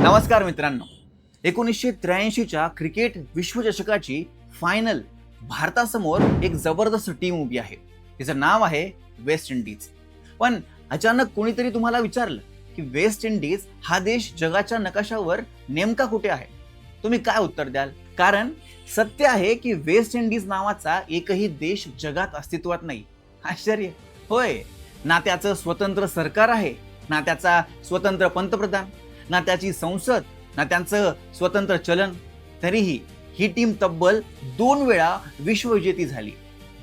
नमस्कार मित्रांनो, 1983च्या cricket विश्वचषकाची final भारतासमोर एक जबरदस्त टीम उभी आहे. तिचं नाव आहे वेस्ट इंडिज. पण अचानक कोणीतरी तुम्हाला विचारलं की वेस्ट इंडिज हा देश जगाच्या नकाशावर नेमका कुठे आहे? तुम्ही काय उत्तर द्याल? कारण सत्य आहे की वेस्ट इंडिज नावाचा एकही देश जगात अस्तित्वात नाही. आश्चर्य? होय. ना त्याचं स्वतंत्र सरकार आहे, ना त्याचा स्वतंत्र पंतप्रधान, ना त्याची संसद, ना त्यांचं स्वतंत्र चलन. तरीही ही टीम तब्बल 2 वेळा विश्वविजेती झाली.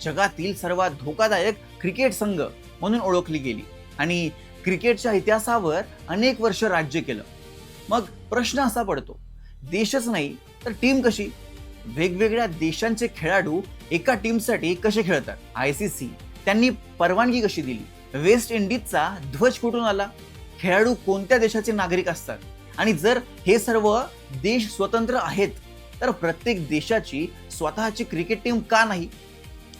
जगातील सर्वात धोकादायक क्रिकेट संघ म्हणून ओळखली गेली आणि क्रिकेटच्या इतिहासावर अनेक वर्ष राज्य केलं. मग प्रश्न असा पडतो, देशच नाही तर टीम कशी? वेगवेगळ्या देशांचे खेळाडू एका टीमसाठी कसे खेळतात? ICC त्यांनी परवानगी कशी दिली? वेस्ट इंडिजचा ध्वज कुठून आला? खेळाडू कोणत्या देशाचे नागरिक असतात? आणि जर हे सर्व देश स्वतंत्र आहेत तर प्रत्येक देशाची स्वतःची क्रिकेट टीम का नाही?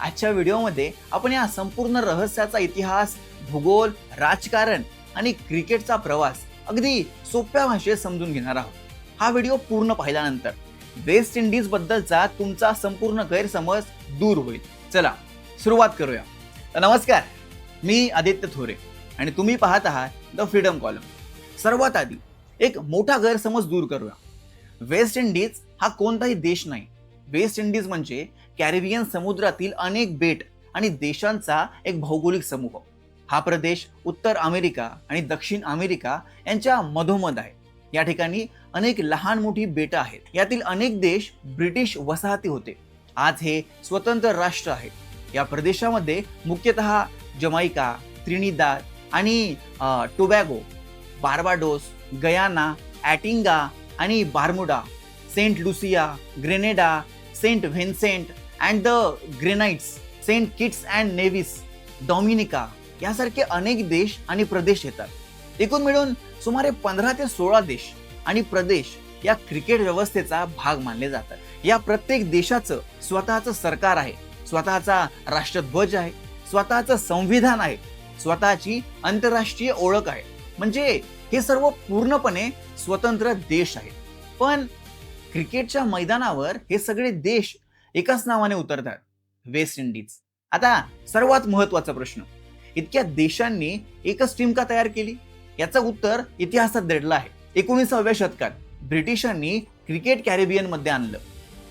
आजच्या व्हिडिओमध्ये आपण या संपूर्ण रहस्याचा इतिहास, भूगोल, राजकारण आणि क्रिकेटचा प्रवास अगदी सोप्या भाषेत समजून घेणार आहोत. हा व्हिडिओ पूर्ण पाहिल्यानंतर वेस्ट इंडिज बद्दलचा तुमचा संपूर्ण गैरसमज दूर होईल. चला सुरुवात करूया. तर नमस्कार, मी आदित्य थोरे आणि तुम्ही पाहत आहात द फ्रीडम कॉलम. सर्वात आधी एक मोठा गैरसमज दूर करूया. वेस्ट इंडिज हा कोणताही देश नाही. वेस्ट इंडिज म्हणजे कॅरिबियन समुद्रातील अनेक बेट आणि देशांचा एक भौगोलिक समूह. हा प्रदेश उत्तर अमेरिका आणि दक्षिण अमेरिका यांच्या मधोमध आहे. या ठिकाणी अनेक लहान मोठी बेटं आहेत. यातील अनेक देश ब्रिटिश वसाहती होते. आज हे स्वतंत्र राष्ट्र आहे. या प्रदेशामध्ये मुख्यतः जमैका, त्रिनिदाद आणि टोबॅगो, बार्बाडोस, गयाना, ॲटिंगा आणि Bermuda, Saint Lucia, Grenada, Saint Vincent and the Grenadines, Saint Kitts and Nevis, Dominica यासारखे अनेक देश आणि प्रदेश येतात. एकूण मिळून सुमारे 15 ते 16 देश आणि प्रदेश या क्रिकेट व्यवस्थेचा भाग मानले जातात. या प्रत्येक देशाचं स्वतःचं सरकार आहे, स्वतःचा राष्ट्रध्वज आहे, स्वतःचं संविधान आहे, स्वतःची आंतरराष्ट्रीय ओळख आहे. म्हणजे हे सर्व पूर्णपणे स्वतंत्र देश आहेत. पण क्रिकेटच्या मैदानावर हे सगळे देश एकाच नावाने उतरतात, वेस्ट इंडिज. आता सर्वात महत्वाचा प्रश्न, इतक्या देशांनी एकच टीम का तयार केली? याचं उत्तर इतिहासात दडलं आहे. 19व्या शतकात ब्रिटिशांनी क्रिकेट कॅरिबियन मध्ये आणलं.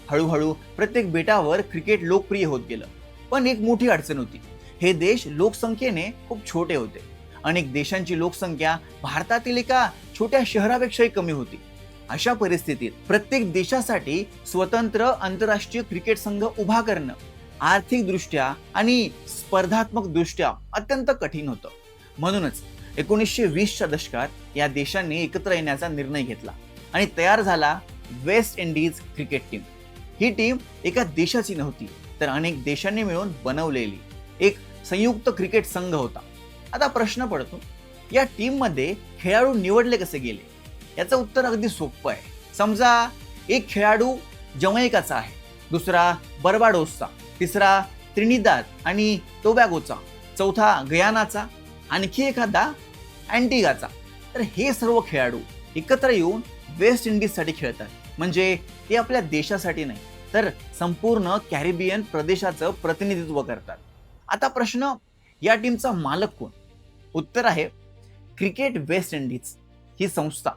हळूहळू प्रत्येक बेटावर क्रिकेट लोकप्रिय होत गेलं. पण एक मोठी अडचण होती, हे देश लोकसंख्येने खूप छोटे होते. अनेक देशांची लोकसंख्या भारतातील एका छोट्या शहरापेक्षाही कमी होती. अशा परिस्थितीत प्रत्येक देशासाठी स्वतंत्र आंतरराष्ट्रीय क्रिकेट संघ उभा करणं आर्थिकदृष्ट्या आणि स्पर्धात्मक दृष्ट्या अत्यंत कठीण होतं. म्हणूनच 1920च्या दशकात या देशांनी एकत्र येण्याचा निर्णय घेतला आणि तयार झाला वेस्ट इंडिज क्रिकेट टीम. ही टीम एका देशाची नव्हती तर अनेक देशांनी मिळून बनवलेली एक संयुक्त क्रिकेट संघ होता. आता प्रश्न पडतो, या टीम मध्ये खेळाडू निवडले कसे गेले? याचं उत्तर अगदी सोपं आहे. समजा एक खेळाडू जमैकाचा आहे, दुसरा बर्बाडोसचा, तिसरा त्रिनिदाद आणि टोबॅगोचा, चौथा गयानाचा, आणखी एखादा अँटिगाचा. तर हे सर्व खेळाडू एकत्र येऊन वेस्ट इंडिजसाठी खेळतात. म्हणजे ते आपल्या देशासाठी नाही तर संपूर्ण कॅरिबियन प्रदेशाचं प्रतिनिधित्व करतात. आता प्रश्न, या टीमचा मालक कोण? उत्तर आहे क्रिकेट वेस्ट इंडिज ही संस्था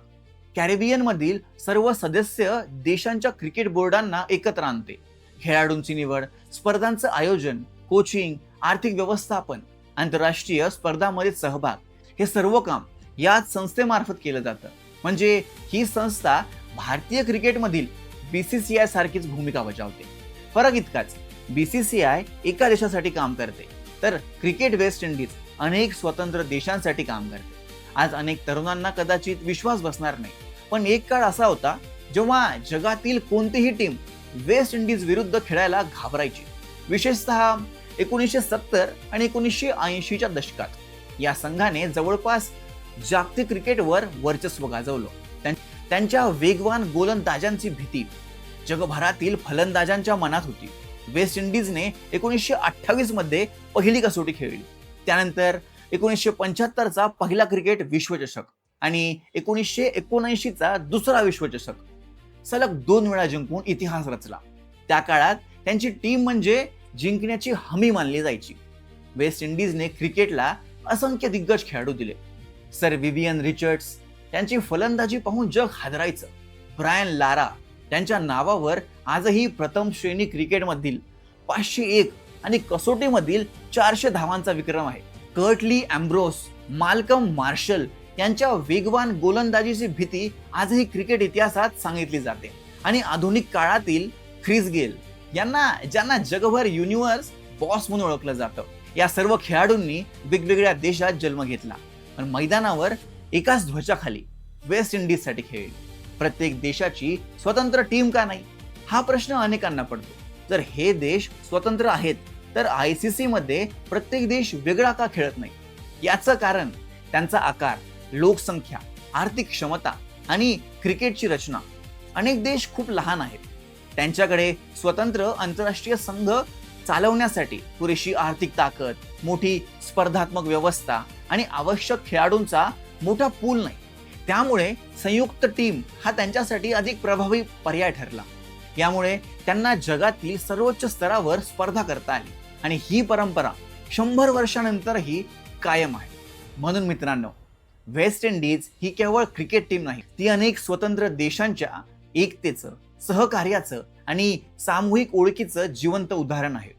कॅरिबियन मधील सर्व सदस्य देशांच्या क्रिकेट बोर्डांना एकत्र आणते. खेळाडूंची निवड, स्पर्धांचं आयोजन, कोचिंग, आर्थिक व्यवस्थापन, आंतरराष्ट्रीय स्पर्धांमध्ये सहभाग, हे सर्व काम याच संस्थेमार्फत केलं जातं. म्हणजे ही संस्था भारतीय क्रिकेटमधील BCCI सारखीच भूमिका बजावते. फरक इतकाच, BCCI एका देशासाठी काम करते तर क्रिकेट वेस्ट इंडिज अनेक स्वतंत्र देशांसाठी काम करते. आज अनेक तरुणांना कदाचित विश्वास बसणार नाही, पण एक काळ असा होता जेव्हा जगातील कोणतीही टीम वेस्ट इंडिज विरुद्ध खेळायला घाबरायची. विशेषतः 1970 आणि 1980च्या दशकात या संघाने जवळपास जागतिक क्रिकेटवर वर्चस्व गाजवलं. त्यांच्या वेगवान गोलंदाजांची भीती जगभरातील फलंदाजांच्या मनात होती. वेस्ट इंडिजने 1928 मध्ये पहिली कसोटी खेळली. त्यानंतर 1975चा पहिला क्रिकेट विश्वचषक आणि 1979चा दुसरा विश्वचषक सलग 2 वेळा जिंकून इतिहास रचला. त्या काळात त्यांची टीम म्हणजे जिंकण्याची हमी मानली जायची. वेस्ट इंडिजने क्रिकेटला असंख्य दिग्गज खेळाडू दिले. सर विवियन रिचर्ड्स त्यांची फलंदाजी पाहून जग हादरायचं. ब्रायन लारा त्यांच्या नावावर आजही प्रथम श्रेणी क्रिकेटमधील 501 आणि कसोटीमधील 400 धावांचा विक्रम आहे. कर्टली अँब्रोस, माल्कम मार्शल यांच्या वेगवान गोलंदाजीची भीती आजही क्रिकेट इतिहासात सांगितली जाते. आणि आधुनिक काळातील ख्रिस गेल ज्यांना जगभर युनिव्हर्स बॉस म्हणून ओळखलं जातं, या सर्व खेळाडूंनी वेगवेगळ्या देशात जन्म घेतला पण मैदानावर एकाच ध्वजाखाली वेस्ट इंडिजसाठी खेळली. प्रत्येक देशाची स्वतंत्र टीम का नाही हा प्रश्न अनेकांना पडतो. जर हे देश स्वतंत्र आहेत तर ICC मध्ये प्रत्येक देश वेगळा का खेळत नाही? याचं कारण त्यांचा आकार, लोकसंख्या, आर्थिक क्षमता आणि क्रिकेटची रचना. अनेक देश खूप लहान आहेत. त्यांच्याकडे स्वतंत्र आंतरराष्ट्रीय संघ चालवण्यासाठी पुरेशी आर्थिक ताकद, मोठी स्पर्धात्मक व्यवस्था आणि आवश्यक खेळाडूंचा मोठा पूल नाही. त्यामुळे संयुक्त टीम हा त्यांच्यासाठी अधिक प्रभावी पर्याय ठरला. यामुळे त्यांना जगातील सर्वोच्च स्तरावर स्पर्धा करता आली आणि ही परंपरा 100 वर्षांनंतरही कायम आहे. म्हणून मित्रांनो, वेस्ट इंडिज ही केवळ क्रिकेट टीम नाही, ती अनेक स्वतंत्र देशांच्या एकतेचं, सहकार्याचं आणि सामूहिक ओळखीचं जिवंत उदाहरण आहे.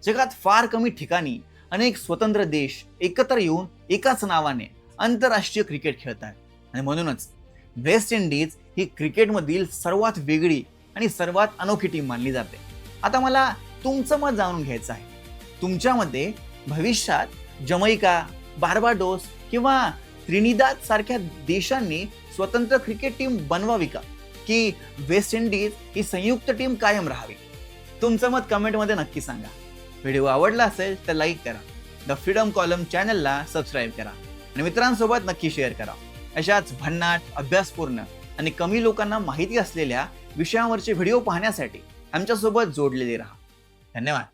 जगात फार कमी ठिकाणी अनेक स्वतंत्र देश एकत्र येऊन एकाच नावाने आंतरराष्ट्रीय क्रिकेट खेळतात आणि म्हणूनच वेस्ट इंडिज ही क्रिकेटमधील सर्वात वेगळी आणि सर्वात अनोखी टीम मानली जाते. आता मला तुमचं मत जाणून घ्यायचं आहे. तुमच्यामध्ये भविष्यात जमैका, बार्बाडोस किंवा त्रिनिदाद सारख्या देशांनी स्वतंत्र क्रिकेट टीम बनवावी का, की वेस्ट इंडिज ही संयुक्त टीम कायम राहावी? तुमचं मत कमेंटमध्ये नक्की सांगा. व्हिडिओ आवडला असेल तर लाईक करा, द फ्रीडम कॉलम चॅनलला सबस्क्राईब करा आणि मित्रांसोबत नक्की शेअर करा. अशाच भन्नाट, अभ्यासपूर्ण आणि कमी लोकांना माहिती असलेल्या विषयांवरचे व्हिडिओ पाहण्यासाठी आमच्यासोबत जोडलेले राहा. धन्यवाद.